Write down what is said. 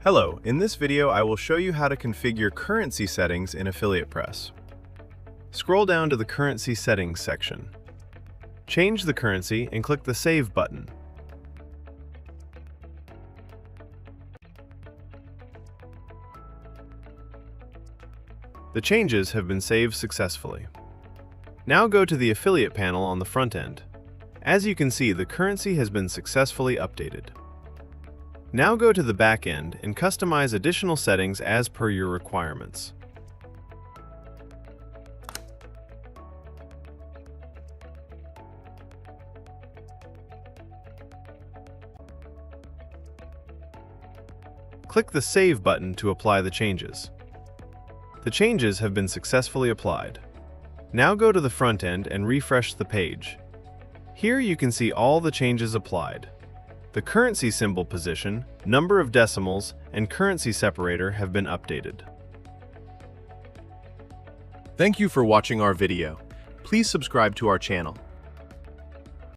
Hello, in this video I will show you how to configure currency settings in Affiliate Press. Scroll down to the Currency Settings section. Change the currency and click the Save button. The changes have been saved successfully. Now go to the Affiliate panel on the front end. As you can see, the currency has been successfully updated. Now go to the back end and customize additional settings as per your requirements. Click the Save button to apply the changes. The changes have been successfully applied. Now go to the front end and refresh the page. Here you can see all the changes applied. The currency symbol position, number of decimals, and currency separator have been updated. Thank you for watching our video. Please subscribe to our channel.